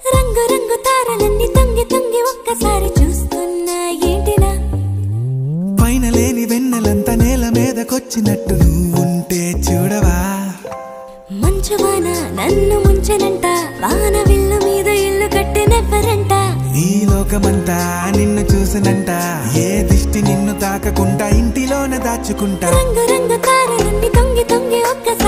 రంగు రంగు తారలన్నీ తొంగి తొంగి ఒక్కసారి చూస్తున్నా ఏంటిలా పైన లేని వెన్నెలంతా నేల మీదకొచ్చినట్టు నువ్వుంటే చూడవా మంచువాన నన్ను ముంచెనంట వాన విల్లు మీద ఇల్లు కట్టినెవ్వరంట ఈ లోకమంతా నిన్ను చూసినంట ఏ దిష్టి నిన్ను తాకకుండా ఇంటిలోనే దాచుకుంటా రంగు రంగు తారలన్నీ తొంగి తొంగి ఒక్కసారి